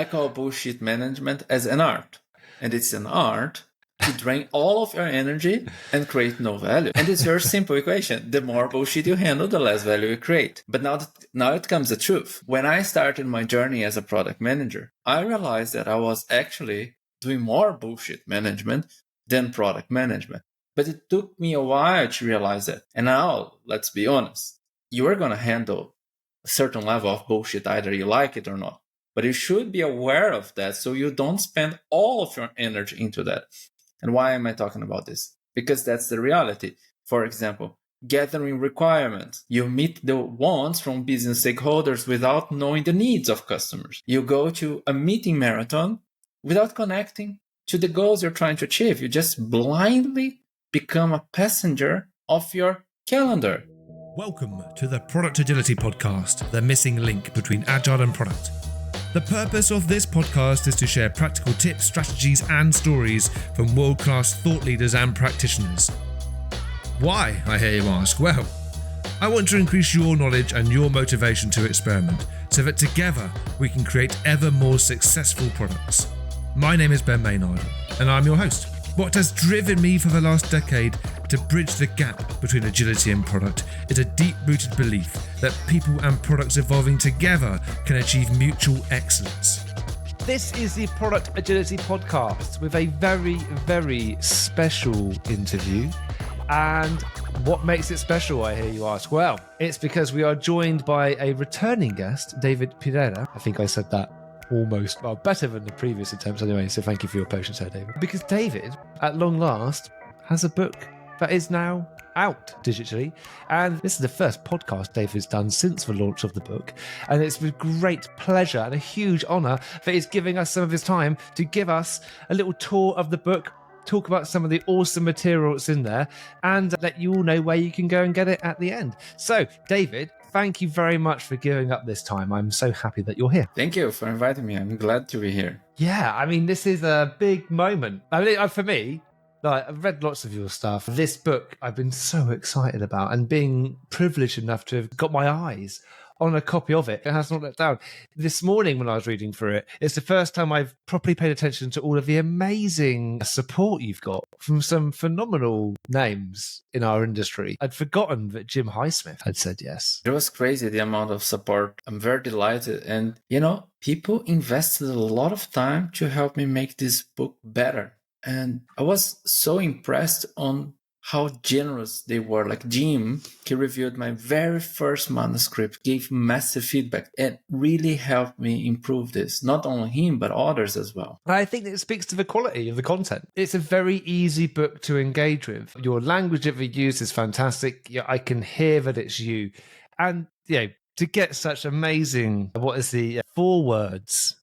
I call bullshit management as an art. And it's an art to drain all of your energy and create no value. And it's a very simple equation. The more bullshit you handle, the less value you create. But now it comes the truth. When I started my journey as a product manager, I realized that I was actually doing more bullshit management than product management. But it took me a while to realize that. And now, let's be honest, you are going to handle a certain level of bullshit, either you like it or not. But you should be aware of that so you don't spend all of your energy into that. And why am I talking about this? Because that's the reality. For example, gathering requirements. You meet the wants from business stakeholders without knowing the needs of customers. You go to a meeting marathon without connecting to the goals you're trying to achieve. You just blindly become a passenger of your calendar. Welcome to the Product Agility Podcast, the missing link between agile and product. The purpose of this podcast is to share practical tips, strategies, and stories from world-class thought leaders and practitioners. Why, I hear you ask? Well, I want to increase your knowledge and your motivation to experiment so that together we can create ever more successful products. My name is Ben Maynard, and I'm your host. What has driven me for the last decade to bridge the gap between agility and product is a deep-rooted belief that people and products evolving together can achieve mutual excellence. This is the Product Agility Podcast with a very, very special interview. And what makes it special, I hear you ask? Well, it's because we are joined by a returning guest, David Pereira. I think I said that almost, well, better than the previous attempts anyway, so thank you for your patience there, David. Because David, at long last, has a book that is now out digitally, and this is the first podcast David's done since the launch of the book, and it's with great pleasure and a huge honour that he's giving us some of his time to give us a little tour of the book, talk about some of the awesome material that's in there, and let you all know where you can go and get it at the end. So, David, thank you very much for giving up this time. I'm so happy that you're here. Thank you for inviting me. I'm glad to be here. Yeah, I mean, this is a big moment. I mean, for me, like, I've read lots of your stuff. This book I've been so excited about, and being privileged enough to have got my eyes on a copy of it. It has not let down. This morning when I was reading through it, it's the first time I've properly paid attention to all of the amazing support you've got from some phenomenal names in our industry. I'd forgotten that Jim Highsmith had said yes. It was crazy, the amount of support. I'm very delighted. And, people invested a lot of time to help me make this book better. And I was so impressed on how generous they were. Like Jim, he reviewed my very first manuscript, gave massive feedback, and really helped me improve this. Not only him, but others as well. I think that it speaks to the quality of the content. It's a very easy book to engage with. Your language that we use is fantastic. Yeah, I can hear that it's you. And, to get such amazing, forewords,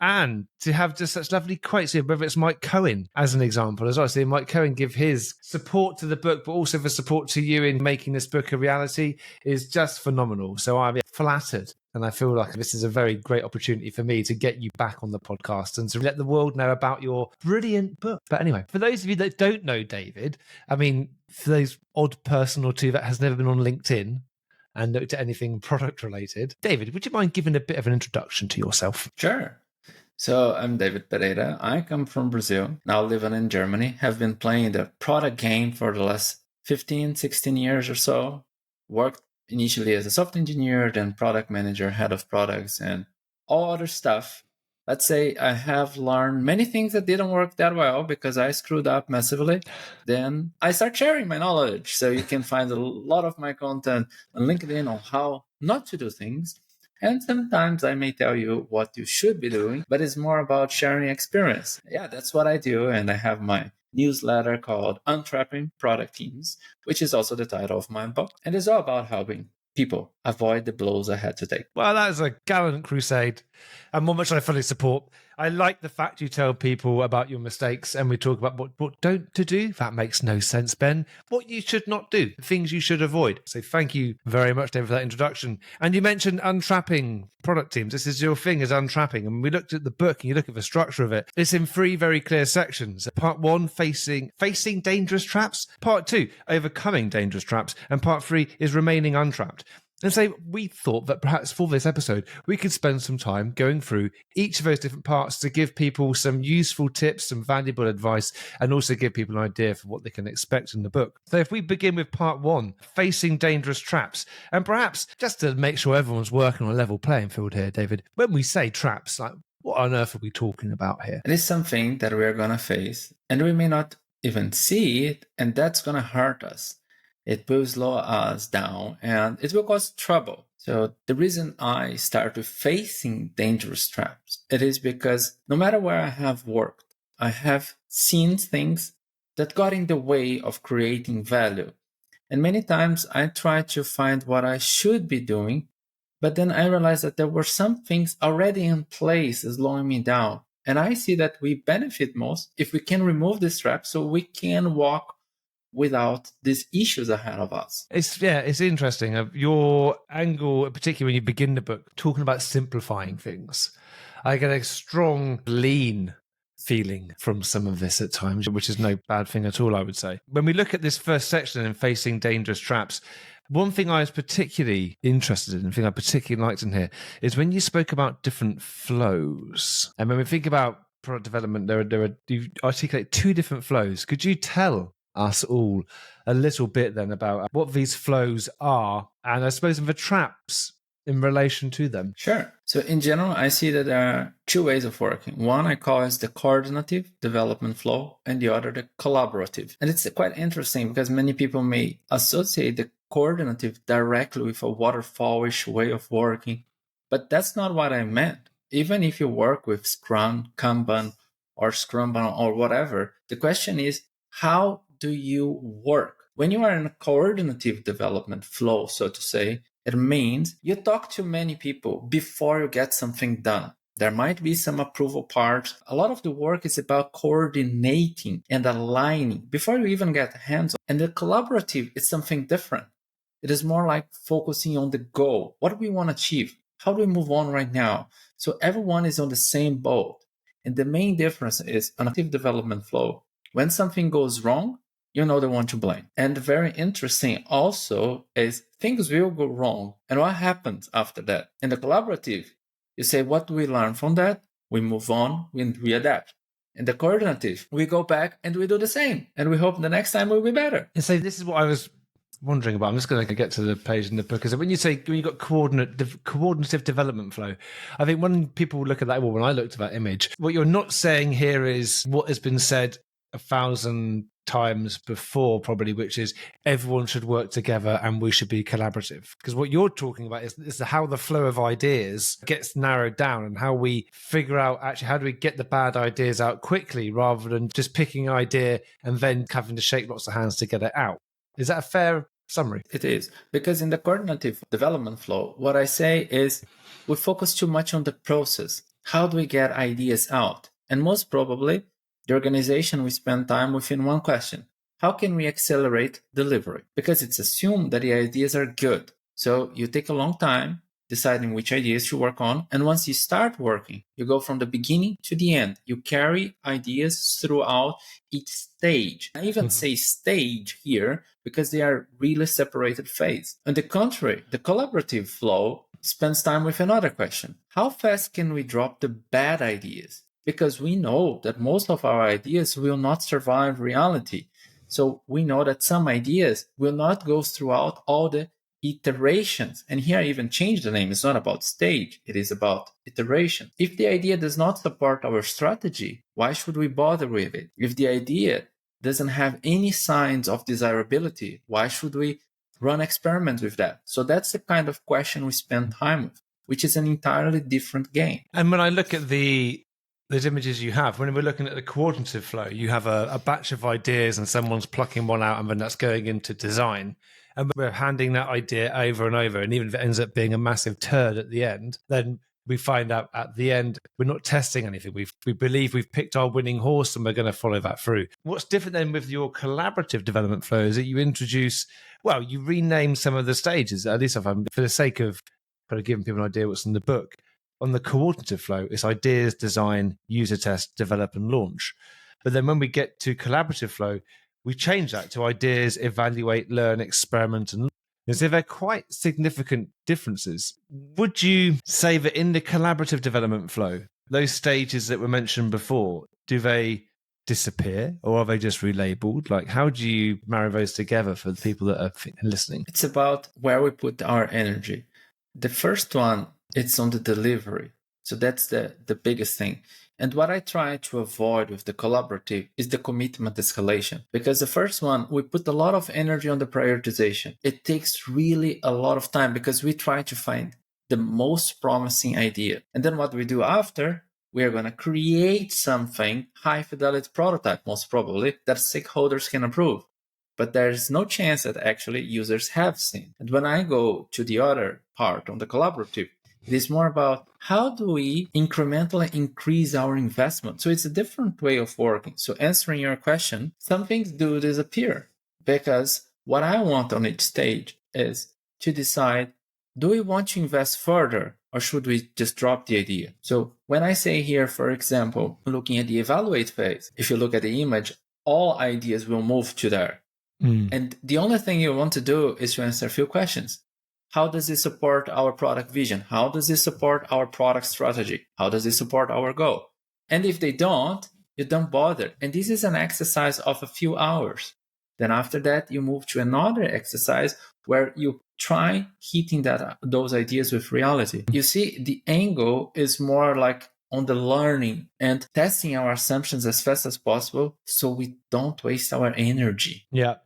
and to have just such lovely quotes here, whether it's Mike Cohen as an example as well. So Mike Cohen give his support to the book, but also the support to you in making this book a reality is just phenomenal. So I'm flattered. And I feel like this is a very great opportunity for me to get you back on the podcast and to let the world know about your brilliant book. But anyway, for those of you that don't know David, I mean, for those odd person or two that has never been on LinkedIn and looked at anything product related, David, would you mind giving a bit of an introduction to yourself? Sure. So I'm David Pereira. I come from Brazil, now living in Germany, have been playing the product game for the last 15, 16 years or so. Worked initially as a software engineer, then product manager, head of products, and all other stuff. Let's say I have learned many things that didn't work that well because I screwed up massively. Then I start sharing my knowledge. So you can find a lot of my content on LinkedIn on how not to do things. And sometimes I may tell you what you should be doing, but it's more about sharing experience. Yeah, that's what I do. And I have my newsletter called Untrapping Product Teams, which is also the title of my book. And it's all about helping people avoid the blows I had to take. Well, that is a gallant crusade and one which I fully support. I like the fact you tell people about your mistakes and we talk about what don't to do. That makes no sense, Ben. What you should not do, things you should avoid. So thank you very much, David, for that introduction. And you mentioned Untrapping Product Teams. This is your thing, is untrapping. And we looked at the book and you look at the structure of it. It's in 3 very clear sections. Part 1, facing dangerous traps. Part 2, overcoming dangerous traps. And part 3 is remaining untrapped. And so we thought that perhaps for this episode, we could spend some time going through each of those different parts to give people some useful tips, some valuable advice, and also give people an idea for what they can expect in the book. So if we begin with part 1, facing dangerous traps, and perhaps just to make sure everyone's working on a level playing field here, David, when we say traps, like what on earth are we talking about here? It is something that we are going to face, and we may not even see it, and that's going to hurt us. It will slow us down and it will cause trouble. So the reason I start with facing dangerous traps, it is because no matter where I have worked, I have seen things that got in the way of creating value. And many times I try to find what I should be doing, but then I realized that there were some things already in place slowing me down. And I see that we benefit most if we can remove this trap so we can walk without these issues ahead of us. It's interesting. Your angle, particularly when you begin the book, talking about simplifying things. I get a strong lean feeling from some of this at times, which is no bad thing at all, I would say. When we look at this first section in facing dangerous traps, one thing I was particularly interested in, thing I particularly liked in here, is when you spoke about different flows. And when we think about product development, you articulate 2 different flows. Could you tell us all a little bit then about what these flows are, and I suppose the traps in relation to them? Sure. So in general, I see that there are 2 ways of working. One I call as the coordinative development flow, and the other the collaborative. And it's quite interesting because many people may associate the coordinative directly with a waterfallish way of working, but that's not what I meant. Even if you work with Scrum, Kanban, or Scrumban or whatever, the question is, how do you work? When you are in a coordinative development flow, so to say, it means you talk to many people before you get something done. There might be some approval parts. A lot of the work is about coordinating and aligning before you even get hands on. And the collaborative is something different. It is more like focusing on the goal. What do we want to achieve? How do we move on right now? So everyone is on the same boat. And the main difference is an active development flow. When something goes wrong, you know the one to blame. And very interesting also is things will go wrong. And what happens after that? In the collaborative, you say, what do we learn from that? We move on and we adapt. In the coordinative, we go back and we do the same. And we hope the next time will be better. And so this is what I was wondering about. I'm just going to get to the page in the book. Is when you got coordinative development flow, I think when people look at that, well, when I looked at that image, what you're not saying here is what has been said 1,000 times before, probably, which is everyone should work together and we should be collaborative. Because what you're talking about is how the flow of ideas gets narrowed down and how we figure out actually how do we get the bad ideas out quickly rather than just picking an idea and then having to shake lots of hands to get it out. Is that a fair summary? It is. Because in the coordinative development flow, what I say is we focus too much on the process. How do we get ideas out? And most probably, the organization will spend time within one question. How can we accelerate delivery? Because it's assumed that the ideas are good. So you take a long time deciding which ideas to work on. And once you start working, you go from the beginning to the end. You carry ideas throughout each stage. I even say stage here because they are really separated phase. On the contrary, the collaborative flow spends time with another question. How fast can we drop the bad ideas? Because we know that most of our ideas will not survive reality. So we know that some ideas will not go throughout all the iterations. And here I even changed the name. It's not about stage. It is about iteration. If the idea does not support our strategy, why should we bother with it? If the idea doesn't have any signs of desirability, why should we run experiments with that? So that's the kind of question we spend time with, which is an entirely different game. And when I look at those images you have, when we're looking at the coordinative flow, you have a batch of ideas and someone's plucking one out and then that's going into design. And we're handing that idea over and over. And even if it ends up being a massive turd at the end, then we find out at the end, we're not testing anything. We believe we've picked our winning horse and we're going to follow that through. What's different then with your collaborative development flow is that you introduce, well, you rename some of the stages, at least for the sake of kind of giving people an idea what's in the book. On the coordinative flow, it's ideas, design, user test, develop, and launch. But then when we get to collaborative flow, we change that to ideas, evaluate, learn, experiment, and And so they're quite significant differences. Would you say that in the collaborative development flow, those stages that were mentioned before, do they disappear or are they just relabeled? Like, how do you marry those together for the people that are listening? It's about where we put our energy. The first one, it's on the delivery. So that's the biggest thing. And what I try to avoid with the collaborative is the commitment escalation. Because the first one, we put a lot of energy on the prioritization. It takes really a lot of time because we try to find the most promising idea. And then what we do after, we are going to create something, high fidelity prototype, most probably, that stakeholders can approve. But there is no chance that actually users have seen. And when I go to the other part on the collaborative, it is more about how do we incrementally increase our investment? So it's a different way of working. So answering your question, some things do disappear because what I want on each stage is to decide, do we want to invest further or should we just drop the idea? So when I say here, for example, looking at the evaluate phase, if you look at the image, all ideas will move to there. And the only thing you want to do is to answer a few questions. How does this support our product vision? How does this support our product strategy? How does this support our goal? And if they don't, you don't bother. And this is an exercise of a few hours. Then after that, you move to another exercise where you try hitting those ideas with reality. You see, the angle is more like on the learning and testing our assumptions as fast as possible so we don't waste our energy. Yeah.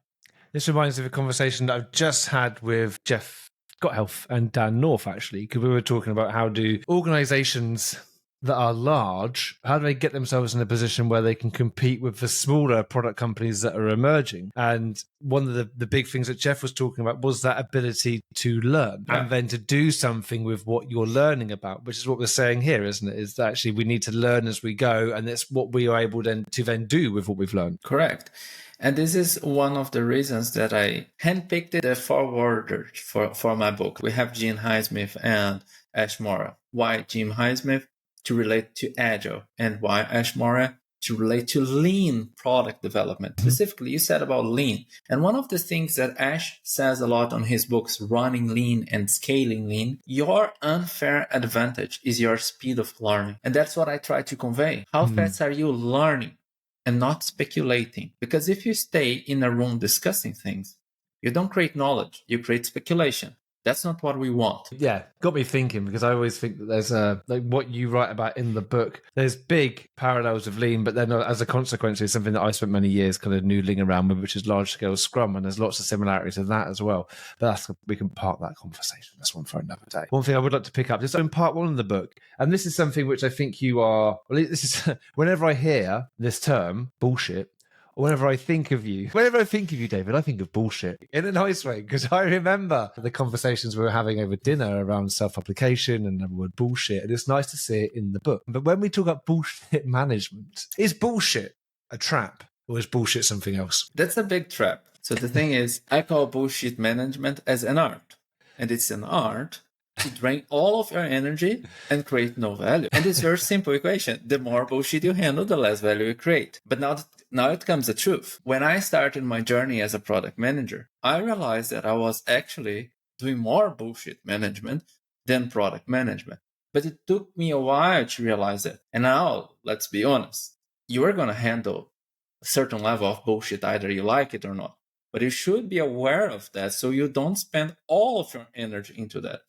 This reminds me of a conversation that I've just had with Jeff Gotthealth and Dan North, actually, because we were talking about how do organizations that are large, how do they get themselves in a position where they can compete with the smaller product companies that are emerging? And one of the big things that Jeff was talking about was that ability to learn and then to do something with what you're learning about, which is what we're saying here, isn't it? Is that actually we need to learn as we go, and that's what we are able then to do with what we've learned. Correct. And this is one of the reasons that I handpicked the forwarders for my book. We have Jim Highsmith and Ash Mora. Why Jim Highsmith? To relate to Agile. And why Ash Mora? To relate to lean product development. Specifically, you said about lean. And one of the things that Ash says a lot on his books, Running Lean and Scaling Lean, your unfair advantage is your speed of learning. And that's what I try to convey. How fast are you learning? And not speculating. Because if you stay in a room discussing things, you don't create knowledge, you create speculation. That's not what we want. Yeah, got me thinking, because I always think that there's like what you write about in the book, there's big parallels of lean, but then as a consequence, it's something that I spent many years kind of noodling around with, which is large scale Scrum, and there's lots of similarities to that as well. But we can park that conversation. That's one for another day. One thing I would like to pick up, just in part one of the book, and this is something which I think you are, well, this is, whenever I hear this term, bullshit, whenever I think of you, David, I think of bullshit in a nice way, because I remember the conversations we were having over dinner around self-application and the word bullshit, and it's nice to see it in the book. But when we talk about bullshit management, is bullshit a trap or is bullshit something else? That's a big trap. So the thing is, I call bullshit management as an art, and it's an art to drain all of your energy and create no value. And it's a very simple equation. The more bullshit you handle, the less value you create. But now it comes the truth. When I started my journey as a product manager, I realized that I was actually doing more bullshit management than product management. But it took me a while to realize that. And now, let's be honest, you are going to handle a certain level of bullshit, either you like it or not. But you should be aware of that so you don't spend all of your energy into that.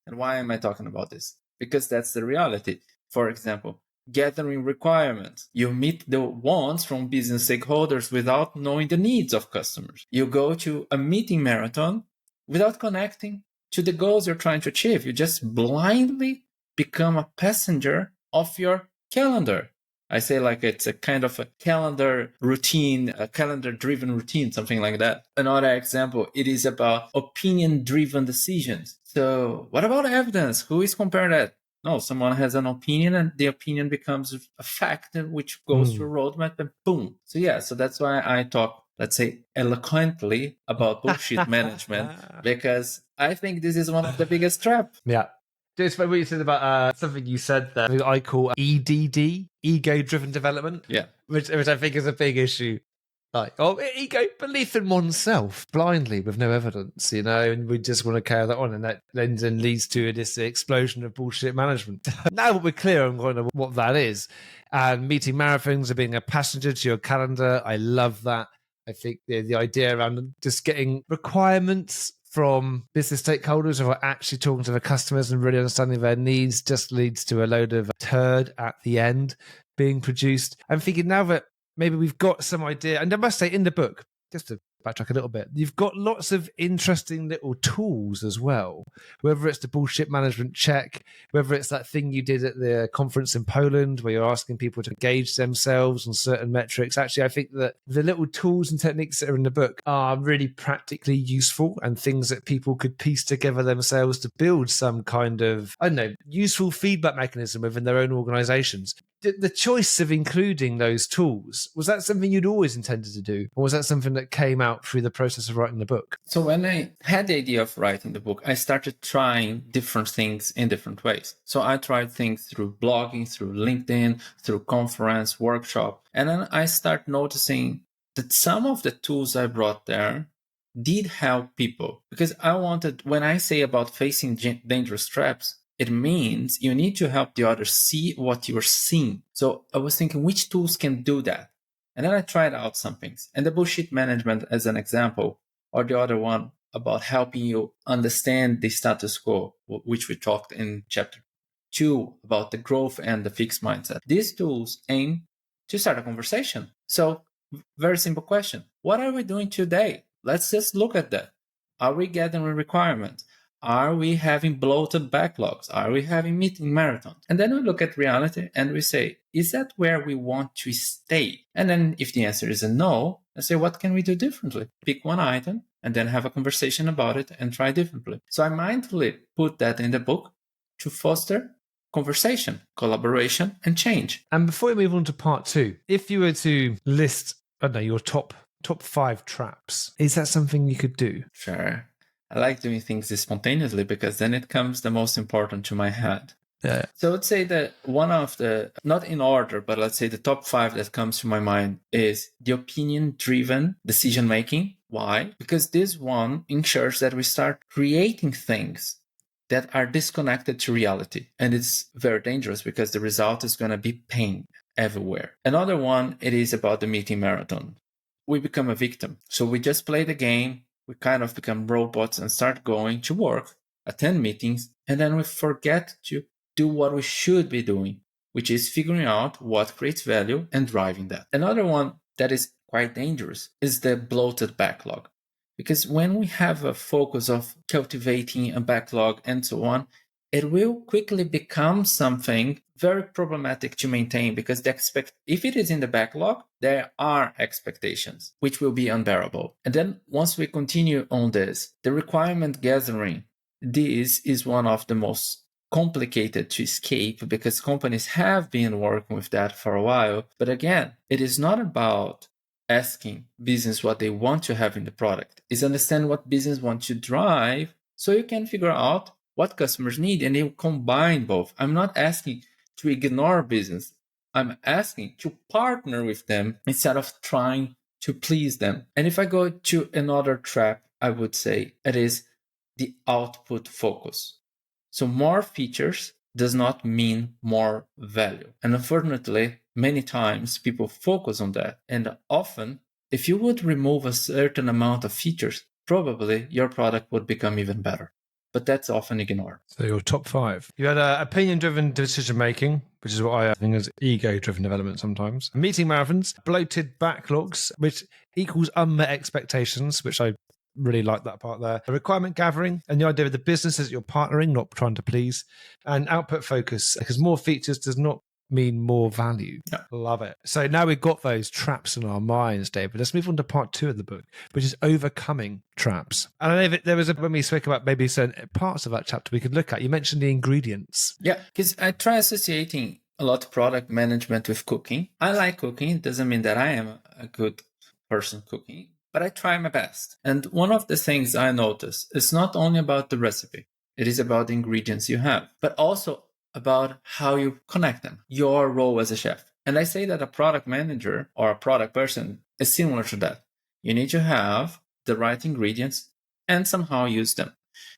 And why am I talking about this? Because that's the reality. For example, gathering requirements. You meet the wants from business stakeholders without knowing the needs of customers. You go to a meeting marathon without connecting to the goals you're trying to achieve. You just blindly become a passenger of your calendar. I say like it's a kind of a calendar routine, a calendar-driven routine, something like that. Another example, it is about opinion-driven decisions. So what about evidence? Who is comparing that? No, someone has an opinion and the opinion becomes a fact which goes to a roadmap and boom. So that's why I talk, let's say, eloquently about bullshit management, because I think this is one of the biggest traps. Yeah. Just what you said about something you said there, I call EDD, ego-driven development. Yeah. Which I think is a big issue Like, oh, ego, belief in oneself blindly with no evidence, and we just want to carry that on. And that then leads to this explosion of bullshit management. Now that we're clear on kind of what that is, and meeting marathons or being a passenger to your calendar, I love that. I think the idea around just getting requirements from business stakeholders who are actually talking to the customers and really understanding their needs just leads to a load of turd at the end being produced. I'm thinking now that maybe we've got some idea, and I must say in the book, just to backtrack a little bit, you've got lots of interesting little tools as well, whether it's the bullshit management check, whether it's that thing you did at the conference in Poland where you're asking people to gauge themselves on certain metrics. Actually, I think that the little tools and techniques that are in the book are really practically useful and things that people could piece together themselves to build some kind of, useful feedback mechanism within their own organizations. The choice of including those tools, was that something you'd always intended to do? Or was that something that came out through the process of writing the book? So when I had the idea of writing the book, I started trying different things in different ways. So I tried things through blogging, through LinkedIn, through conference, workshop. And then I start noticing that some of the tools I brought there did help people. Because I wanted, when I say about facing dangerous traps, it means you need to help the others see what you're seeing. So I was thinking, which tools can do that? And then I tried out some things. And the bullshit management as an example, or the other one about helping you understand the status quo, which we talked in chapter 2 about the growth and the fixed mindset. These tools aim to start a conversation. So very simple question. What are we doing today? Let's just look at that. Are we gathering requirements? Are we having bloated backlogs? Are we having meeting marathons? And then we look at reality and we say, is that where we want to stay? And then if the answer is a no, I say, what can we do differently? Pick one item and then have a conversation about it and try differently. So I mindfully put that in the book to foster conversation, collaboration, and change. And before we move on to part 2, if you were to list, your top 5 traps, is that something you could do? Sure. I like doing things spontaneously because then it comes the most important to my head. Yeah. So I would say that one of the, not in order, but let's say the top 5 that comes to my mind is the opinion-driven decision-making. Why? Because this one ensures that we start creating things that are disconnected to reality. And it's very dangerous because the result is going to be pain everywhere. Another one, it is about the meeting marathon. We become a victim. So we just play the game. We kind of become robots and start going to work, attend meetings, and then we forget to do what we should be doing, which is figuring out what creates value and driving that. Another one that is quite dangerous is the bloated backlog. Because when we have a focus of cultivating a backlog and so on, it will quickly become something very problematic to maintain because if it is in the backlog, there are expectations, which will be unbearable. And then once we continue on this, the requirement gathering, this is one of the most complicated to escape because companies have been working with that for a while. But again, it is not about asking business what they want to have in the product. It's understand what business wants to drive so you can figure out what customers need, and you combine both. I'm not asking to ignore business. I'm asking to partner with them instead of trying to please them. And if I go to another trap, I would say it is the output focus. So more features does not mean more value. And unfortunately, many times people focus on that. And often, if you would remove a certain amount of features, probably your product would become even better. But that's often ignored. So your top 5. You had opinion-driven decision-making, which is what I think is ego-driven development sometimes. Meeting marathons, bloated backlogs, which equals unmet expectations, which I really like that part there. Requirement gathering, and the idea of the businesses that you're partnering, not trying to please. And output focus, because more features does not mean more value. Yeah. Love it. So now we've got those traps in our minds, David. Let's move on to part 2 of the book, which is overcoming traps. And I know there was when we spoke about maybe certain parts of that chapter we could look at. You mentioned the ingredients. Yeah, because I try associating a lot of product management with cooking. I like cooking. It doesn't mean that I am a good person cooking, but I try my best. And one of the things I notice is not only about the recipe. It is about the ingredients you have, but also about how you connect them, your role as a chef. And I say that a product manager or a product person is similar to that. You need to have the right ingredients and somehow use them.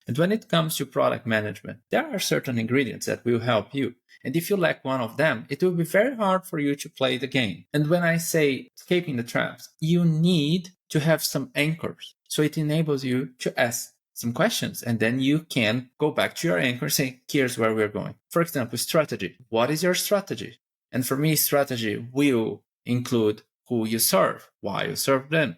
And when it comes to product management, there are certain ingredients that will help you. And if you lack one of them, it will be very hard for you to play the game. And when I say escaping the traps, you need to have some anchors. So it enables you to ask some questions, and then you can go back to your anchor and say, here's where we're going. For example, strategy. What is your strategy? And for me, strategy will include who you serve, why you serve them,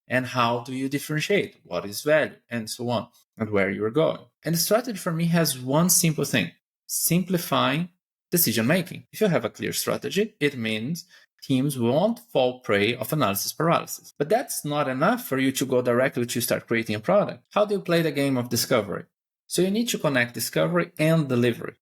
and how do you differentiate, what is value, and so on, and where you're going. And the strategy for me has one simple thing: simplifying decision making. If you have a clear strategy, it means teams won't fall prey of analysis paralysis. But that's not enough for you to go directly to start creating a product. How do you play the game of discovery? So you need to connect discovery and delivery.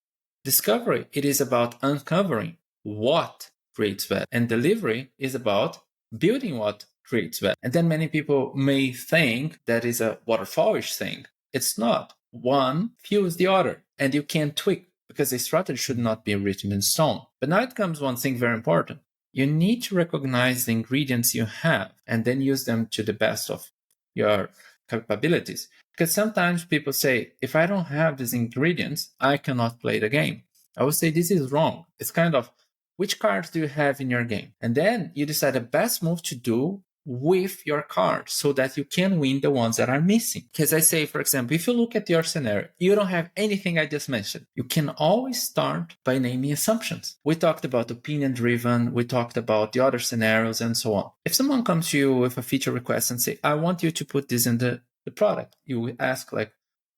Discovery, it is about uncovering what creates value, and delivery is about building what creates value. And then many people may think that is a waterfallish thing. It's not. One fuels the other, and you can tweak, because a strategy should not be written in stone. But now it comes one thing very important. You need to recognize the ingredients you have and then use them to the best of your capabilities. Because sometimes people say, if I don't have these ingredients, I cannot play the game. I would say this is wrong. It's kind of, which cards do you have in your game? And then you decide the best move to do with your cards so that you can win the ones that are missing. Because I say, for example, if you look at your scenario, you don't have anything I just mentioned. You can always start by naming assumptions. We talked about opinion driven, we talked about the other scenarios and so on. If someone comes to you with a feature request and say, I want you to put this in the product, you will ask like,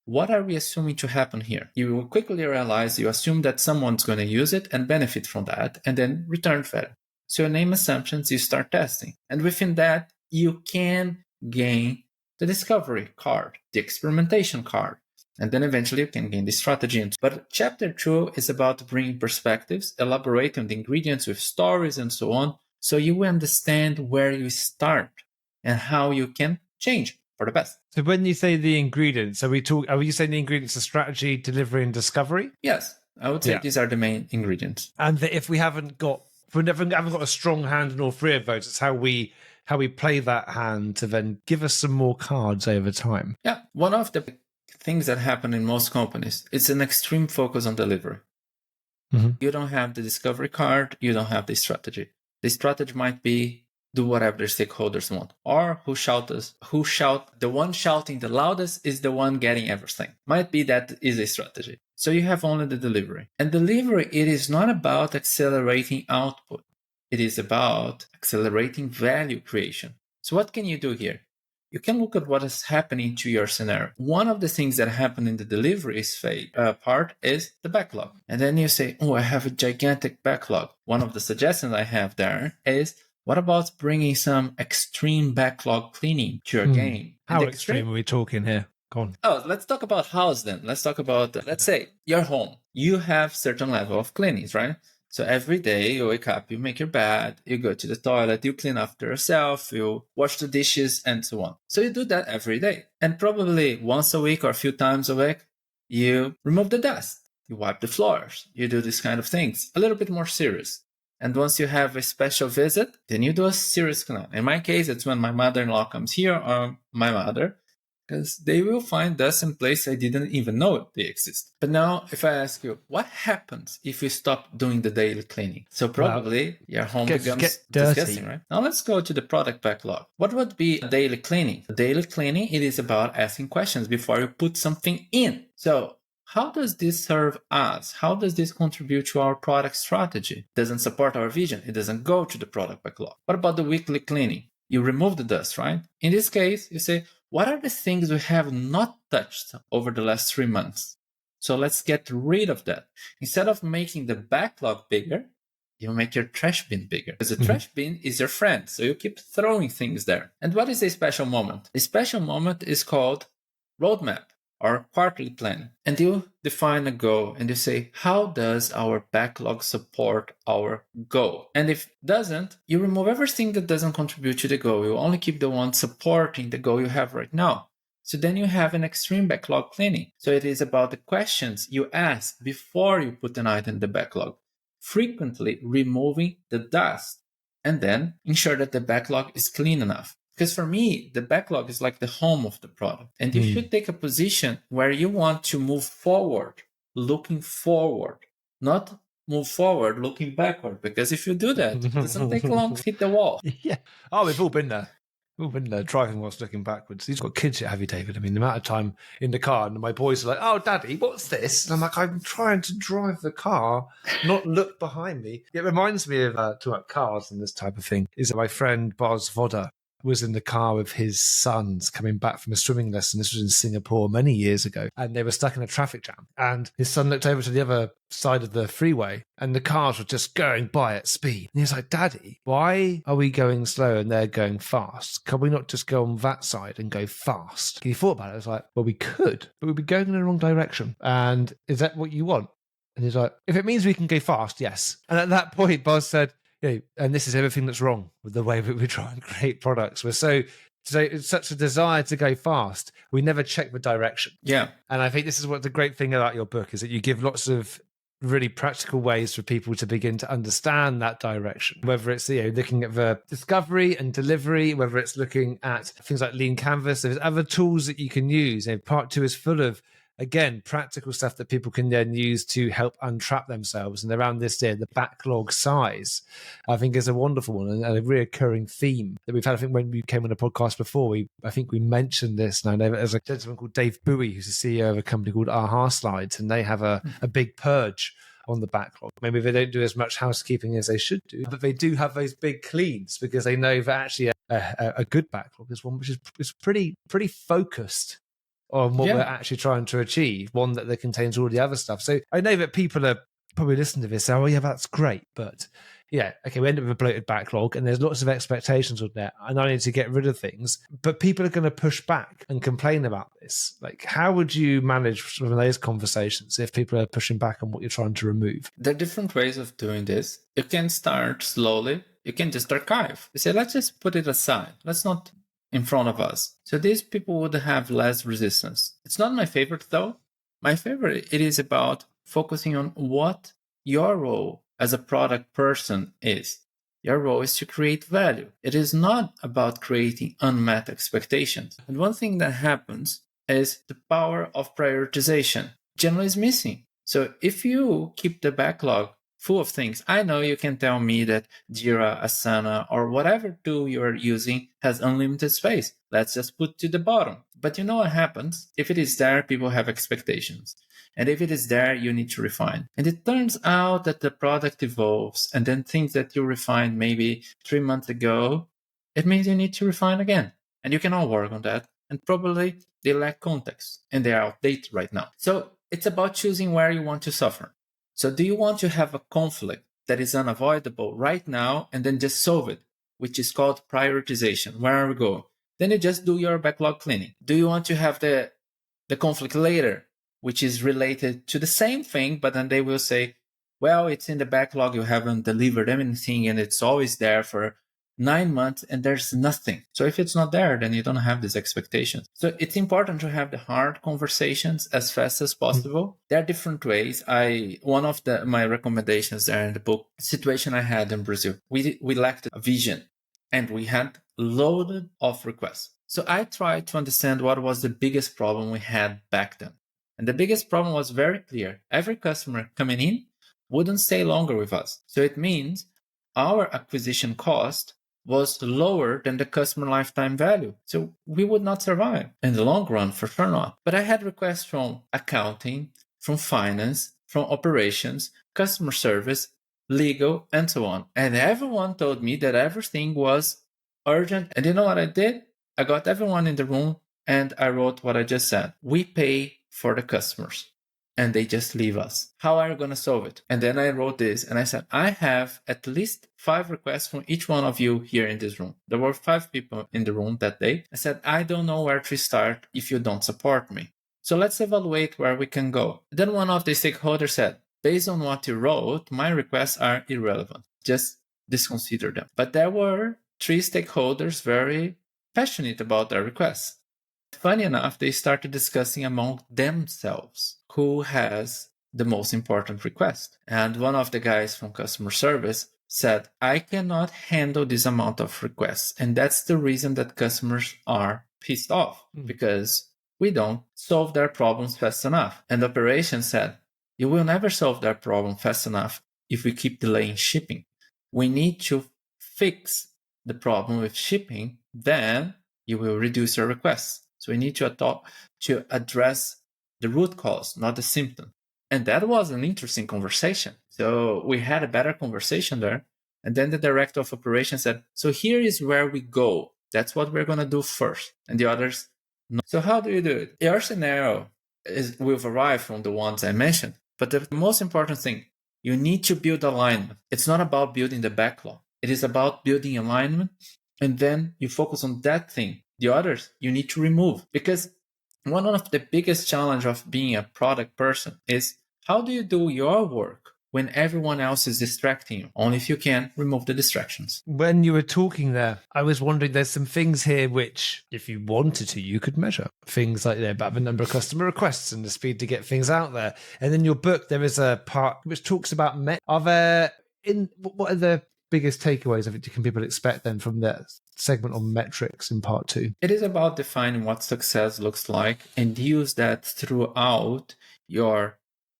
what are we assuming to happen here? You will quickly realize you assume that someone's going to use it and benefit from that and then return value. So you name assumptions, you start testing. And within that, you can gain the discovery card, the experimentation card. And then eventually you can gain the strategy. But chapter 2 is about bringing perspectives, elaborating the ingredients with stories and so on. So you understand where you start and how you can change for the best. So when you say the ingredients, are you saying the ingredients are strategy, delivery, and discovery? Yes, I would say these are the main ingredients. And that if we haven't got a strong hand in all three of those, it's how we play that hand to then give us some more cards over time. Yeah, one of the things that happen in most companies, it's an extreme focus on delivery. Mm-hmm. You don't have the discovery card, you don't have the strategy. The strategy might be do whatever the stakeholders want, or the one shouting the loudest is the one getting everything. Might be that is a strategy. So you have only the delivery. And delivery, it is not about accelerating output. It is about accelerating value creation. So what can you do here? You can look at what is happening to your scenario. One of the things that happen in the delivery part is the backlog. And then you say, oh, I have a gigantic backlog. One of the suggestions I have there is, what about bringing some extreme backlog cleaning to your game? How extreme are we talking here? Go on. Oh, let's talk about house then. Let's talk about, let's say, your home. You have certain level of cleanings, right? So every day you wake up, you make your bed, you go to the toilet, you clean after yourself, you wash the dishes, and so on. So you do that every day. And probably once a week or a few times a week, you remove the dust. You wipe the floors. You do these kind of things. A little bit more serious. And once you have a special visit, then you do a serious clean. In my case, it's when my mother-in-law comes here or my mother, because they will find dust in place I didn't even know they exist. But now, if I ask you, what happens if you stop doing the daily cleaning? So probably your home becomes disgusting, right? Now let's go to the product backlog. What would be a daily cleaning? A daily cleaning, it is about asking questions before you put something in. So how does this serve us? How does this contribute to our product strategy? It doesn't support our vision. It doesn't go to the product backlog. What about the weekly cleaning? You remove the dust, right? In this case, you say, what are the things we have not touched over the last 3 months? So let's get rid of that. Instead of making the backlog bigger, you make your trash bin bigger. Because the trash bin is your friend. So you keep throwing things there. And what is a special moment? A special moment is called roadmap or quarterly planning. And you define a goal and you say, how does our backlog support our goal? And if it doesn't, you remove everything that doesn't contribute to the goal. You only keep the one supporting the goal you have right now. So then you have an extreme backlog cleaning. So it is about the questions you ask before you put an item in the backlog. frequently removing the dust, and then ensure that the backlog is clean enough. Because for me, the backlog is like the home of the product. And you should take a position where you want to move forward, looking forward, not move forward, looking backward. Because if you do that, it doesn't take long to hit the wall. Yeah. Oh, we've all been there. We've all been there, driving whilst looking backwards. You've got kids yet, have you, David? I mean, the amount of time in the car, and my boys are like, "Oh, Daddy, what's this?" And I'm like, "I'm trying to drive the car, not look behind me." It reminds me of talking about cars and this type of thing. Is that my friend Boz Vodda was in the car with his sons coming back from a swimming lesson. This was in Singapore many years ago. And they were stuck in a traffic jam. And his son looked over to the other side of the freeway and the cars were just going by at speed. And he was like, "Daddy, why are we going slow and they're going fast? Can we not just go on that side and go fast?" And he thought about it. I was like, "Well, we could, but we'd be going in the wrong direction. And is that what you want?" And he's like, "If it means we can go fast, yes." And at that point, Buzz said, and this is everything that's wrong with the way that we try and create products. We're so it's such a desire to go fast. We never check the direction. Yeah. And I think this is what the great thing about your book is, that you give lots of really practical ways for people to begin to understand that direction, whether it's looking at the discovery and delivery, whether it's looking at things like Lean Canvas. There's other tools that you can use. Part 2 is full of, again, practical stuff that people can then use to help untrap themselves. And around this day, the backlog size, I think, is a wonderful one and a reoccurring theme that we've had. I think when we came on the podcast before, I think we mentioned this. And I know there's a gentleman called Dave Bowie, who's the CEO of a company called Aha Slides, and they have a big purge on the backlog. Maybe they don't do as much housekeeping as they should do, but they do have those big cleans because they know that actually a good backlog is one which is pretty focused on what we're actually trying to achieve, one that contains all the other stuff. So I know that people are probably listening to this, "Oh yeah, that's great," but yeah, okay, we end up with a bloated backlog and there's lots of expectations on there and I need to get rid of things, but people are going to push back and complain about this. Like, how would you manage some of those conversations if people are pushing back on what you're trying to remove? There are different ways of doing this. You can start slowly. You can just archive. You say, let's just put it aside. Let's not in front of us. So these people would have less resistance. It's not my favorite though. My favorite, it is about focusing on what your role as a product person is. Your role is to create value. It is not about creating unmet expectations. And one thing that happens is the power of prioritization generally is missing. So if you keep the backlog full of things, I know you can tell me that Jira, Asana, or whatever tool you're using has unlimited space. Let's just put to the bottom. But you know what happens? If it is there, people have expectations. And if it is there, you need to refine. And it turns out that the product evolves, and then things that you refined maybe 3 months ago, it means you need to refine again. And you can all work on that. And probably they lack context and they are outdated right now. So it's about choosing where you want to suffer. So do you want to have a conflict that is unavoidable right now and then just solve it, which is called prioritization? Where are we going? Then you just do your backlog cleaning. Do you want to have the conflict later, which is related to the same thing, but then they will say, well, it's in the backlog, you haven't delivered anything, and it's always there for 9 months, and there's nothing. So if it's not there, then you don't have these expectations. So it's important to have the hard conversations as fast as possible. There are different ways. One of my recommendations there in the book, situation I had in Brazil, we lacked a vision, and we had loaded of requests. So I tried to understand what was the biggest problem we had back then. And the biggest problem was very clear. Every customer coming in wouldn't stay longer with us. So it means our acquisition cost was lower than the customer lifetime value. So we would not survive in the long run, for sure not. But I had requests from accounting, from finance, from operations, customer service, legal, and so on. And everyone told me that everything was urgent. And you know what I did? I got everyone in the room and I wrote what I just said. We pay for the customers and they just leave us. How are you going to solve it? And then I wrote this and I said, I have at least 5 requests from each one of you here in this room. There were 5 people in the room that day. I said, I don't know where to start if you don't support me. So let's evaluate where we can go. Then one of the stakeholders said, based on what you wrote, my requests are irrelevant. Just disconsider them. But there were 3 stakeholders very passionate about their requests. Funny enough, they started discussing among themselves who has the most important request. And one of the guys from customer service said, I cannot handle this amount of requests. And that's the reason that customers are pissed off, because we don't solve their problems fast enough. And operations said, you will never solve that problem fast enough if we keep delaying shipping. We need to fix the problem with shipping, then you will reduce your requests. So we need to address the root cause, not the symptom. And that was an interesting conversation. So we had a better conversation there. And then the director of operations said, so here is where we go. That's what we're going to do first. And the others, no. So how do you do it? Your scenario will vary from the ones I mentioned. But the most important thing, you need to build alignment. It's not about building the backlog. It is about building alignment. And then you focus on that thing. The others, you need to remove. Because one of the biggest challenges of being a product person is, how do you do your work when everyone else is distracting you? Only if you can remove the distractions. When you were talking there, I was wondering, there's some things here which, if you wanted to, you could measure. Things like about the number of customer requests and the speed to get things out there. And in your book, there is a part which talks about what are the biggest takeaways of it can people expect then from that segment on metrics in part 2? It is about defining what success looks like and use that throughout your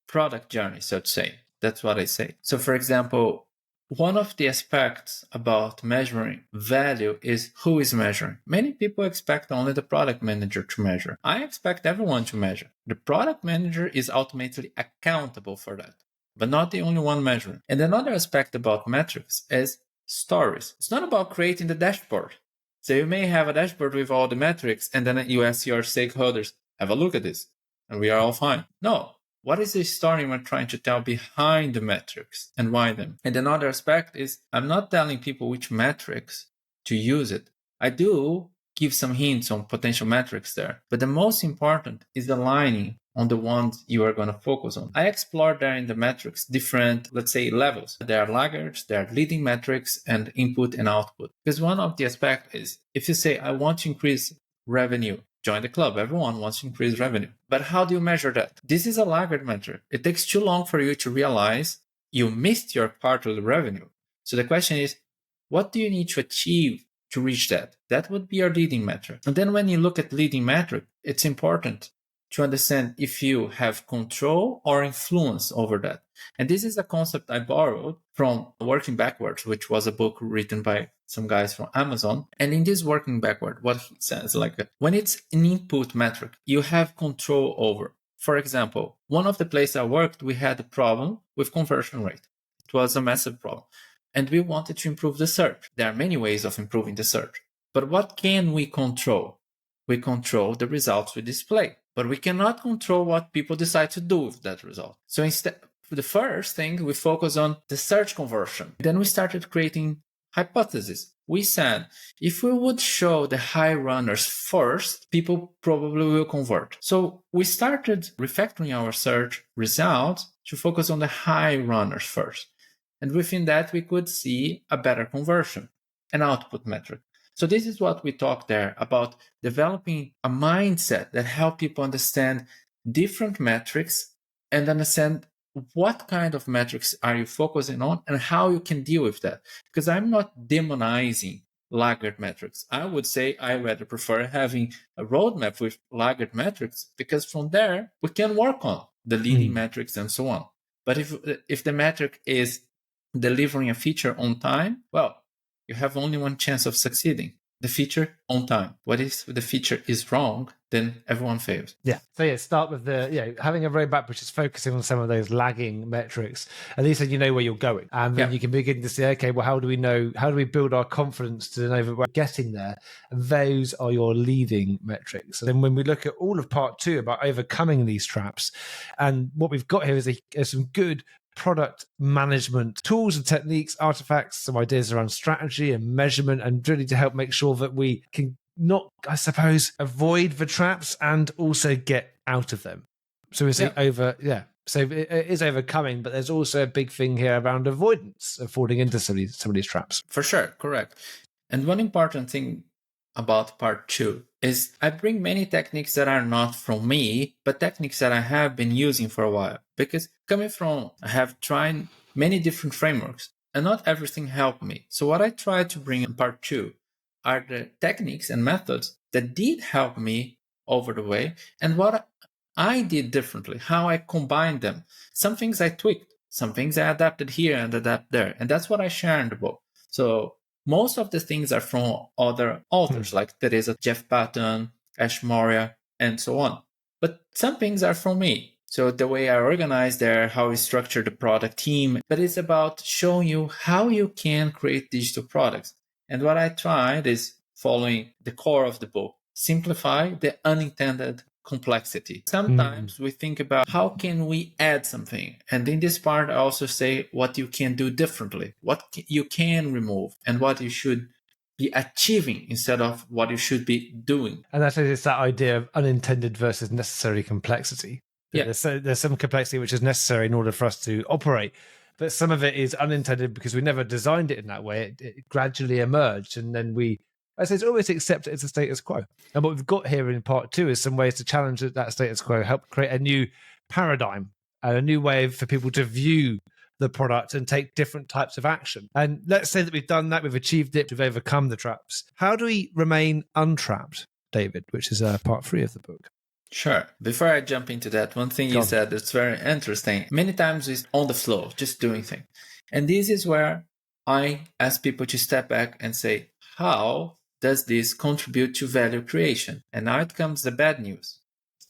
product journey, so to say. That's what I say. So for example, one of the aspects about measuring value is who is measuring. Many people expect only the product manager to measure. I expect everyone to measure. The product manager is ultimately accountable for that, but not the only one measuring. And another aspect about metrics is stories. It's not about creating the dashboard. So you may have a dashboard with all the metrics, and then you ask your stakeholders, have a look at this, and we are all fine. No. What is the story we're trying to tell behind the metrics and why them? And another aspect is, I'm not telling people which metrics to use it. I do give some hints on potential metrics there, but the most important is aligning on the ones you are going to focus on. I explore there in the metrics different, let's say, levels. There are laggards, there are leading metrics, and input and output. Because one of the aspects is, if you say, I want to increase revenue, join the club. Everyone wants to increase revenue. But how do you measure that? This is a laggard metric. It takes too long for you to realize you missed your part of the revenue. So the question is, what do you need to achieve to reach that? That would be your leading metric. And then when you look at leading metric, it's important to understand if you have control or influence over that. And this is a concept I borrowed from Working Backwards, which was a book written by some guys from Amazon. And in this Working Backward, what he says, when it's an input metric, you have control over. For example, one of the places I worked, we had a problem with conversion rate. It was a massive problem. And we wanted to improve the search. There are many ways of improving the search. But what can we control? We control the results we display. But we cannot control what people decide to do with that result. So instead, the first thing, we focus on the search conversion. Then we started creating hypotheses. We said, if we would show the high runners first, people probably will convert. So we started refactoring our search results to focus on the high runners first. And within that, we could see a better conversion, an output metric. So this is what we talked there about developing a mindset that helps people understand different metrics and understand what kind of metrics are you focusing on and how you can deal with that. Because I'm not demonizing laggard metrics. I would say I rather prefer having a roadmap with laggard metrics, because from there we can work on the leading metrics and so on. But if the metric is delivering a feature on time, well, you have only one chance of succeeding. The feature on time. What if the feature is wrong? Then everyone fails. Yeah. So start with having a roadmap which is focusing on some of those lagging metrics. At least you know where you're going, and then you can begin to say, okay, well, how do we build our confidence to know that we're getting there? And those are your leading metrics. And then when we look at all of part 2 about overcoming these traps, and what we've got here is some good product management tools and techniques, artifacts, some ideas around strategy and measurement, and really to help make sure that we can not, I suppose, avoid the traps and also get out of them. So is it So it is overcoming, but there's also a big thing here around avoidance of falling into some of these traps. For sure, correct. And one important thing about part 2 is I bring many techniques that are not from me, but techniques that I have been using for a while. Because I have tried many different frameworks and not everything helped me. So what I try to bring in part 2 are the techniques and methods that did help me over the way and what I did differently, how I combined them. Some things I tweaked, some things I adapted here and adapt there. And that's what I share in the book. So most of the things are from other authors, like Teresa Jeff Patton, Ash Moria, and so on. But some things are from me. So the way I organize there, how we structure the product team, but it's about showing you how you can create digital products. And what I tried is following the core of the book, simplify the unintended complexity. Sometimes we think about how can we add something. And in this part, I also say what you can do differently, what you can remove, and what you should be achieving instead of what you should be doing. And that's it's that idea of unintended versus necessary complexity. Yeah. There's some complexity which is necessary in order for us to operate, but some of it is unintended because we never designed it in that way. It gradually emerged, and then I say it's always accept it as a status quo. And what we've got here in part 2 is some ways to challenge that status quo, help create a new paradigm and a new way for people to view the product and take different types of action. And let's say that we've done that, we've achieved it, we've overcome the traps. How do we remain untrapped, David, which is part 3 of the book? Sure. Before I jump into that, one thing you said that's very interesting. Many times it's on the flow, just doing things. And this is where I ask people to step back and say, how does this contribute to value creation? And now it comes the bad news.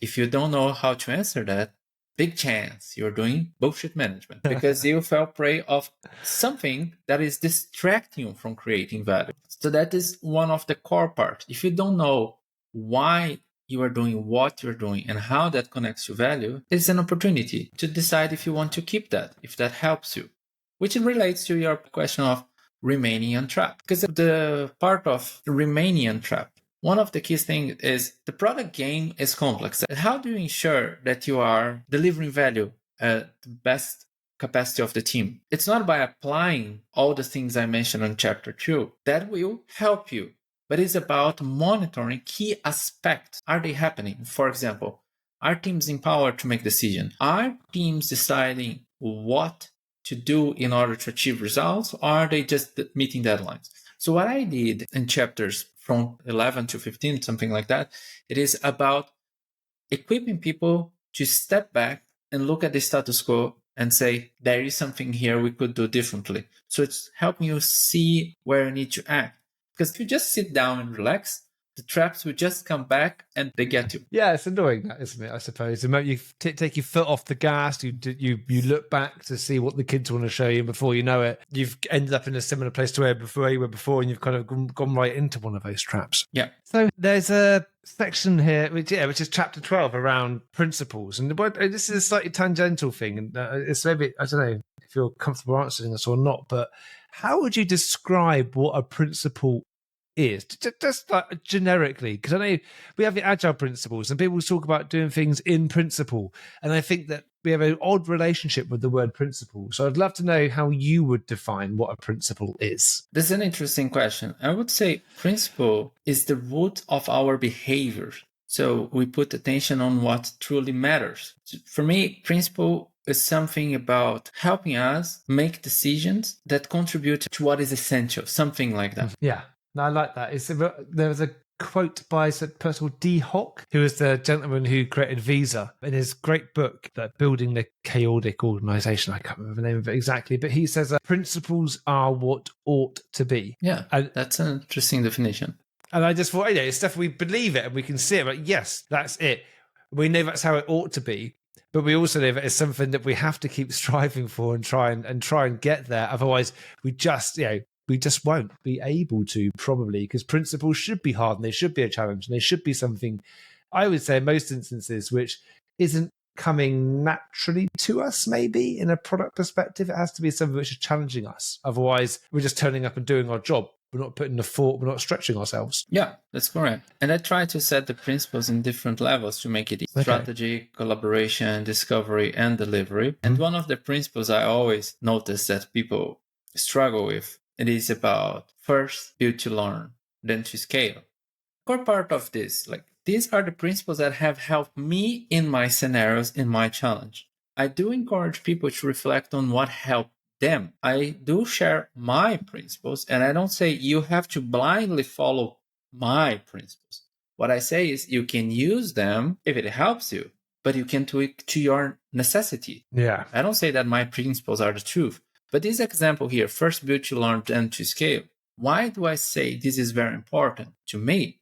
If you don't know how to answer that, big chance you're doing bullshit management because you fell prey of something that is distracting you from creating value. So that is one of the core parts. If you don't know why you are doing what you're doing and how that connects to value, it's an opportunity to decide if you want to keep that, if that helps you, which relates to your question of remaining untrapped. Because the part of remaining untrapped, one of the key things is the product game is complex. How do you ensure that you are delivering value at the best capacity of the team? It's not by applying all the things I mentioned in chapter 2. That will help you. But it's about monitoring key aspects. Are they happening? For example, are teams empowered to make decisions? Are teams deciding what to do in order to achieve results? Or are they just meeting deadlines? So what I did in chapters from 11 to 15, something like that, it is about equipping people to step back and look at the status quo and say, there is something here we could do differently. So it's helping you see where you need to act. Because if you just sit down and relax, the traps will just come back and they get you. Yeah, it's annoying, that, isn't it? I suppose. You take your foot off the gas. You look back to see what the kids want to show you, and before you know it, you've ended up in a similar place to where you were before, and you've kind of gone right into one of those traps. Yeah. So there's a section here, which is chapter 12 around principles, and this is a slightly tangential thing, and it's maybe, I don't know if you're comfortable answering this or not, but how would you describe what a principle is, just like generically? Because I know we have the agile principles and people talk about doing things in principle, and I think that we have an odd relationship with the word principle. So I'd love to know how you would define what a principle is. This is an interesting question. I would say principle is the root of our behavior. So we put attention on what truly matters. For me, principle is something about helping us make decisions that contribute to what is essential, something like that. Yeah. No, I like that. There was a quote by Percival D. Hock, who is the gentleman who created Visa, in his great book, Building the Chaotic Organization. I can't remember the name of it exactly, but he says principles are what ought to be. Yeah, that's an interesting definition. And I just thought, it's stuff we believe it and we can see it. But yes, that's it. We know that's how it ought to be, but we also know that it's something that we have to keep striving for and try and get there. Otherwise, we just won't be able to, probably, because principles should be hard and they should be a challenge and they should be something, I would say in most instances, which isn't coming naturally to us, maybe in a product perspective. It has to be something which is challenging us. Otherwise, we're just turning up and doing our job. We're not putting the thought, we're not stretching ourselves. Yeah, that's correct. And I try to set the principles in different levels to make it strategy, collaboration, discovery, and delivery. And one of the principles I always notice that people struggle with, it is about first build to learn, then to scale. core part of this, like these are the principles that have helped me in my scenarios, in my challenge. I do encourage people to reflect on what helped them. I do share my principles, and I don't say you have to blindly follow my principles. What I say is you can use them if it helps you, but you can tweak to your necessity. Yeah. I don't say that my principles are the truth. But this example here, first build to learn, then to scale. Why do I say this is very important to me?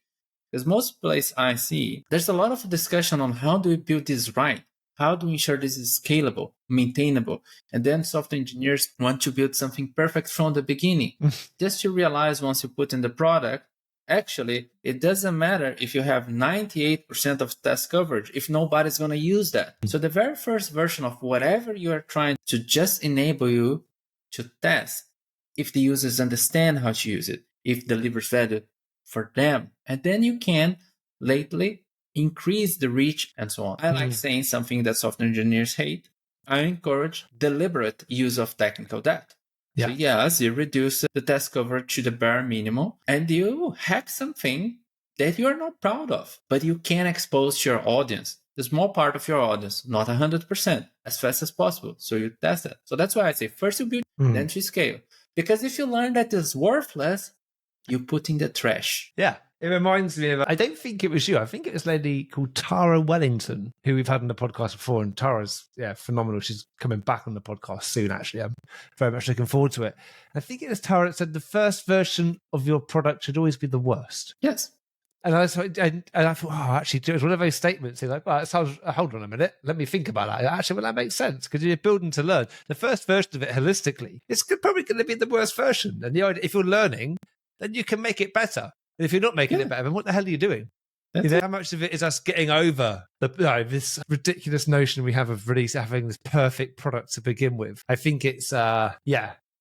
Because most places I see, there's a lot of discussion on how do we build this right? How do we ensure this is scalable, maintainable? And then software engineers want to build something perfect from the beginning. Just to realize once you put in the product, actually, it doesn't matter if you have 98% of test coverage if nobody's going to use that. So the very first version of whatever you are trying to just enable you to test, if the users understand how to use it, if it delivers value for them, and then you can lately increase the reach and so on. I like saying something that software engineers hate. I encourage deliberate use of technical debt. Yeah. So yes, you reduce the test coverage to the bare minimum and you hack something that you're not proud of, but you can expose to your audience, the small part of your audience, not 100%, as fast as possible. So you test it. So that's why I say first you build, then to scale. Because if you learn that it's worthless, you put in the trash. Yeah. It reminds me of, I don't think it was you. I think it was a lady called Tara Wellington, who we've had on the podcast before. And Tara's, phenomenal. She's coming back on the podcast soon, actually. I'm very much looking forward to it. I think it was Tara that said the first version of your product should always be the worst. Yes. And I thought, actually, it was one of those statements. You're like, well, it sounds, hold on a minute. Let me think about that. Actually, well, that makes sense because you're building to learn. The first version of it holistically, it's probably going to be the worst version. And the idea, if you're learning, then you can make it better. And if you're not making it better, then what the hell are you doing? How much of it is us getting over this ridiculous notion we have of having this perfect product to begin with? I think it's, But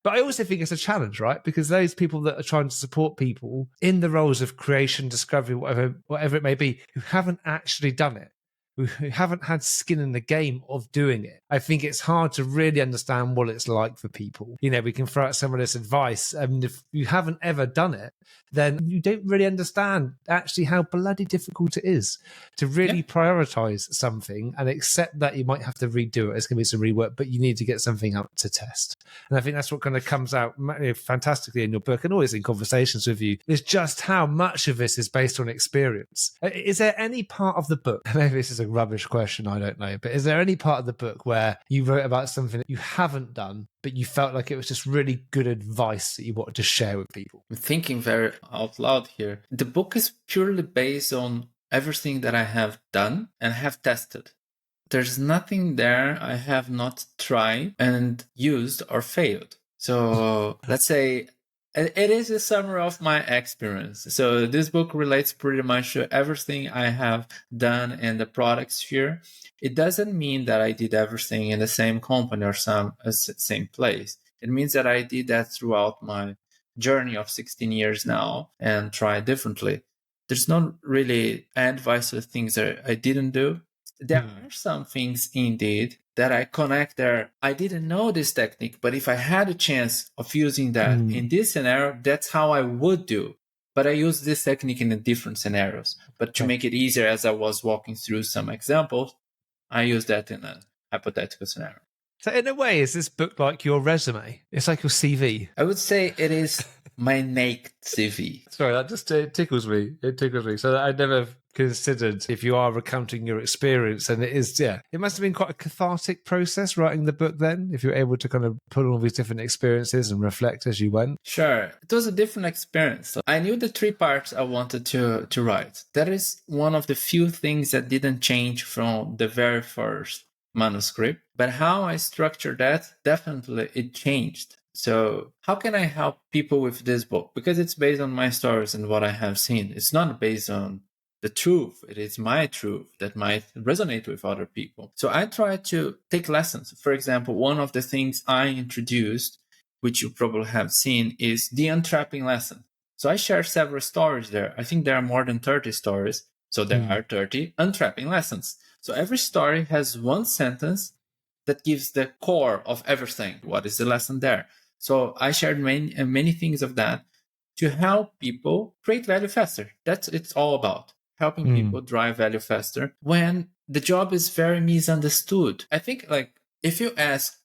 I also think it's a challenge, right? Because those people that are trying to support people in the roles of creation, discovery, whatever it may be, who haven't actually done it, who haven't had skin in the game of doing it, I think it's hard to really understand what it's like for people. We can throw out some of this advice, and if you haven't ever done it, then you don't really understand actually how bloody difficult it is to really prioritize something and accept that you might have to redo it. It's going to be some rework, but you need to get something out to test. And I think that's what kind of comes out fantastically in your book and always in conversations with you, is just how much of this is based on experience. Is there any part of the book, maybe this is a rubbish question, I don't know, but is there any part of the book where you wrote about something that you haven't done, but you felt like it was just really good advice that you wanted to share with people? I'm thinking very out loud here. The book is purely based on everything that I have done and have tested. There's nothing there I have not tried and used or failed. So let's say it is a summary of my experience. So this book relates pretty much to everything I have done in the product sphere. It doesn't mean that I did everything in the same company or same place. It means that I did that throughout my journey of 16 years now and try differently. There's not really advice to things that I didn't do. There are some things indeed that I connect there. I didn't know this technique, but if I had a chance of using that in this scenario, that's how I would do. But I use this technique in different scenarios. But to make it easier, as I was walking through some examples, I use that in a hypothetical scenario. So in a way, is this book like your resume? It's like your CV. I would say it is my naked CV. Sorry, that just tickles me. It tickles me. So I never considered, if you are recounting your experience, and it is, it must have been quite a cathartic process writing the book then, if you're able to kind of put all these different experiences and reflect as you went. Sure. It was a different experience. So I knew the 3 parts I wanted to write. That is one of the few things that didn't change from the very first manuscript. But how I structured that, definitely it changed. So how can I help people with this book? Because it's based on my stories and what I have seen. It's not based on the truth. It is my truth that might resonate with other people. So I try to take lessons. For example, one of the things I introduced, which you probably have seen, is the untrapping lesson. So I share several stories there. I think there are more than 30 stories. So there are 30 untrapping lessons. So every story has one sentence that gives the core of everything. What is the lesson there? So I shared many things of that to help people create value faster. That's it's all about. Helping people drive value faster when the job is very misunderstood. I think like if you ask,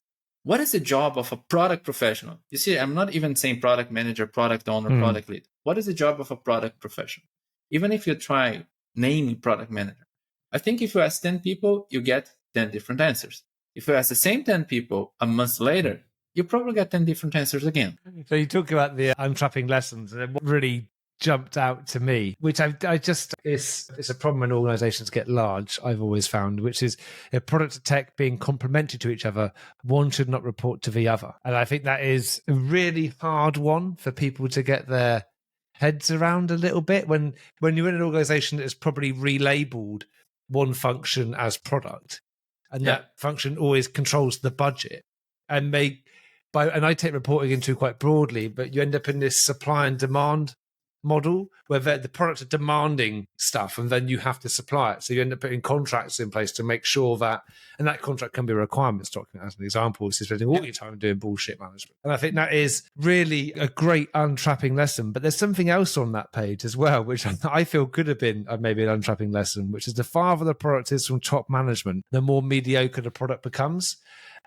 what is the job of a product professional? You see, I'm not even saying product manager, product owner, product lead. What is the job of a product professional? Even if you try naming product manager, I think if you ask 10 people, you get 10 different answers. If you ask the same 10 people a month later, you probably get 10 different answers again. So you talk about the untrapping lessons, and what really jumped out to me, which I just it's a problem when organizations get large, I've always found, which is a product and tech being complementary to each other, one should not report to the other. And I think that is a really hard one for people to get their heads around a little bit when you're in an organization that is probably relabeled one function as product, and that function always controls the budget, and I take reporting into quite broadly, but you end up in this supply and demand model where the products are demanding stuff and then you have to supply it. So you end up putting contracts in place to make sure that, and that contract can be a requirements document, as an example, is spending all your time doing bullshit management. And I think that is really a great untrapping lesson. But there's something else on that page as well, which I feel could have been maybe an untrapping lesson, which is the farther the product is from top management, the more mediocre the product becomes.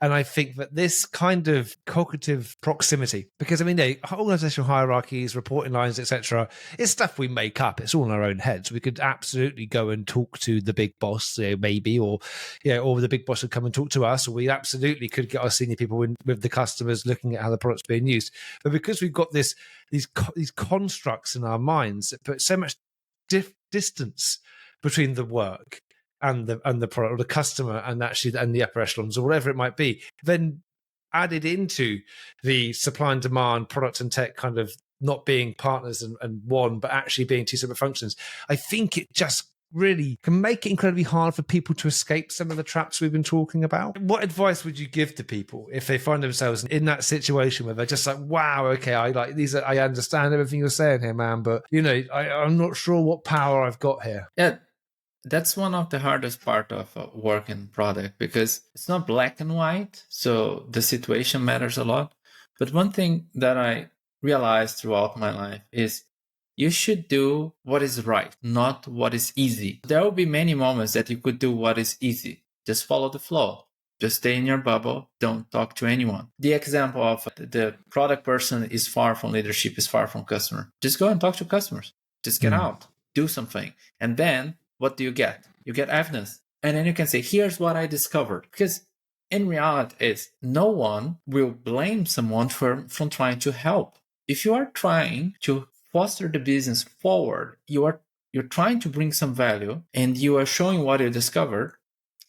And I think that this kind of cognitive proximity, because I mean, organizational hierarchies, reporting lines, etc., it's stuff we make up. It's all in our own heads. We could absolutely go and talk to the big boss, maybe, or the big boss would come and talk to us, or we absolutely could get our senior people in with the customers looking at how the product's being used. But because we've got these constructs in our minds that put so much distance between the work and the product or the customer and the upper echelons or whatever it might be, then added into the supply and demand, product and tech kind of not being partners and one, but actually being two separate functions, I think it just really can make it incredibly hard for people to escape some of the traps we've been talking about. What advice would you give to people if they find themselves in that situation where they're just like, wow, okay, I understand everything you're saying here, man, but I'm not sure what power I've got here. Yeah. That's one of the hardest part of work in product, because it's not black and white. So the situation matters a lot. But one thing that I realized throughout my life is you should do what is right, not what is easy. There will be many moments that you could do what is easy. Just follow the flow. Just stay in your bubble. Don't talk to anyone. The example of the product person is far from leadership, is far from customer. Just go and talk to customers. Just get out, do something. And then what do you get? You get evidence. And then you can say, here's what I discovered. Because in reality is no one will blame someone from trying to help. If you are trying to foster the business forward, you're trying to bring some value and you are showing what you discovered,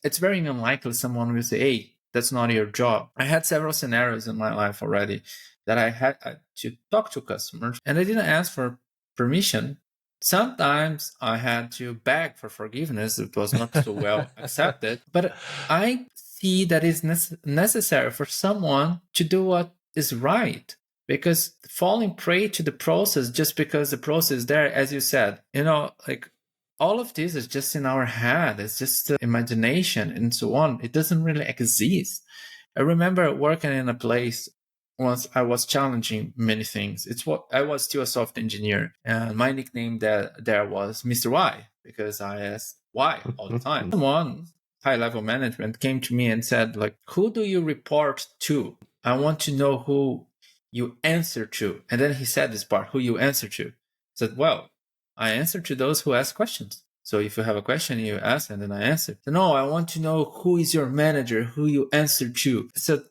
it's very unlikely someone will say, hey, that's not your job. I had several scenarios in my life already that I had to talk to customers and I didn't ask for permission. Sometimes I had to beg for forgiveness. It was not so well accepted. But I see that it's necessary for someone to do what is right. Because falling prey to the process just because the process is there, as you said, like all of this is just in our head. It's just imagination and so on. It doesn't really exist. I remember working in a place once I was challenging many things. I was still a software engineer, and my nickname there was Mr. Y, because I asked why all the time. Someone, high-level management, came to me and said, like, who do you report to? I want to know who you answer to. And then he said this part, who you answer to. I said, well, I answer to those who ask questions. So if you have a question, you ask, and then I answer. So, no, I want to know who is your manager, who you answer to. So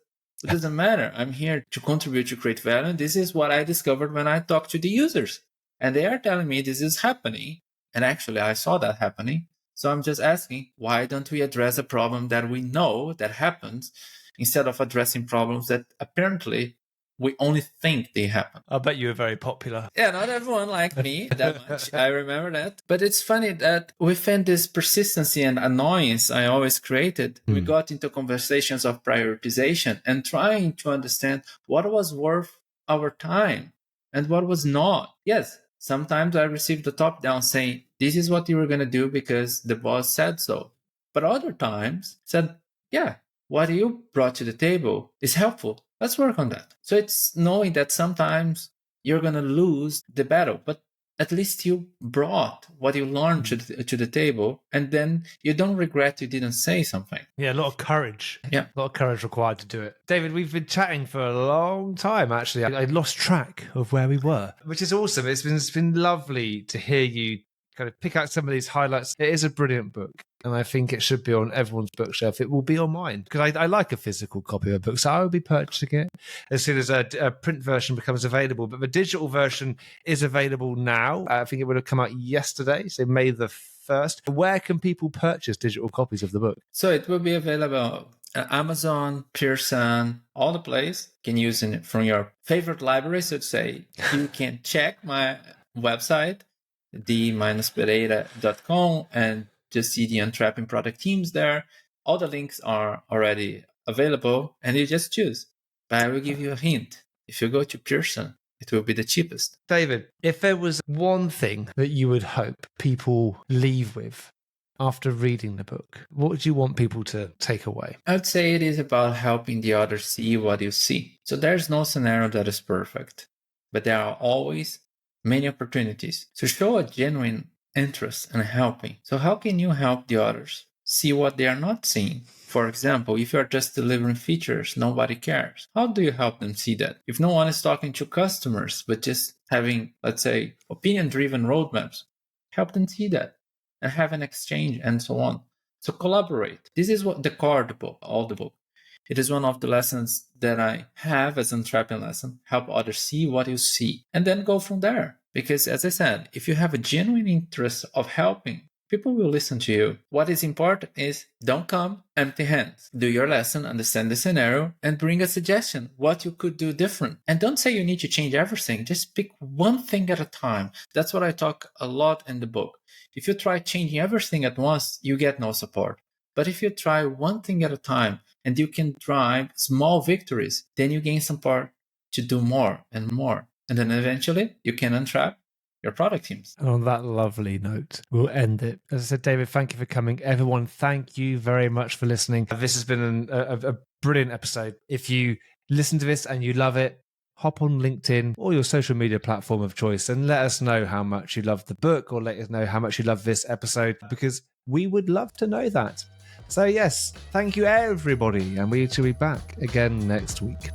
it doesn't matter. I'm here to contribute to create value. This is what I discovered when I talked to the users. And they are telling me this is happening. And actually, I saw that happening. So I'm just asking, why don't we address a problem that we know that happens instead of addressing problems that apparently we only think they happen? I bet you were very popular. Yeah, not everyone liked me that much. I remember that. But it's funny that within this persistency and annoyance I always created, we got into conversations of prioritization and trying to understand what was worth our time and what was not. Yes, sometimes I received the top down saying, this is what you were going to do because the boss said so. But other times said, yeah, what you brought to the table is helpful. Let's work on that. So it's knowing that sometimes you're going to lose the battle. But at least you brought what you learned to the table, and then you don't regret you didn't say something. Yeah, a lot of courage. Yeah. A lot of courage required to do it. David, we've been chatting for a long time, actually. I lost track of where we were, which is awesome. It's been lovely to hear you kind of pick out some of these highlights. It is a brilliant book, and I think it should be on everyone's bookshelf. It will be on mine, because I like a physical copy of a book, so I will be purchasing it as soon as a print version becomes available. But the digital version is available now. I think it would have come out yesterday, so May the 1st. Where can people purchase digital copies of the book? So it will be available at Amazon, Pearson, all the places. You can use it from your favorite library, so to say. You can check my website, d-pereira.com, and just see the Untrapping Product Teams there. All the links are already available, and you just choose. But I will give you a hint. If you go to Pearson, it will be the cheapest. David, if there was one thing that you would hope people leave with after reading the book, what would you want people to take away? I would say it is about helping the others see what you see. So there's no scenario that is perfect, but there are always many opportunities. So show a genuine interest in helping. So how can you help the others see what they are not seeing? For example, if you're just delivering features, nobody cares. How do you help them see that? If no one is talking to customers, but just having, let's say, opinion-driven roadmaps, help them see that and have an exchange and so on. So collaborate. This is what the core of the book, all the book. It is one of the lessons that I have as an Untrapping lesson. Help others see what you see, and then go from there. Because as I said, if you have a genuine interest of helping, people will listen to you. What is important is don't come empty hands. Do your lesson, understand the scenario, and bring a suggestion, what you could do different. And don't say you need to change everything. Just pick one thing at a time. That's what I talk a lot in the book. If you try changing everything at once, you get no support. But if you try one thing at a time and you can drive small victories, then you gain support to do more and more. And then eventually you can untrap your product teams. And on that lovely note, we'll end it. As I said, David, thank you for coming. Everyone, thank you very much for listening. This has been a brilliant episode. If you listen to this and you love it, hop on LinkedIn or your social media platform of choice and let us know how much you love the book, or let us know how much you love this episode, because we would love to know that. So yes, thank you everybody, and we shall be back again next week.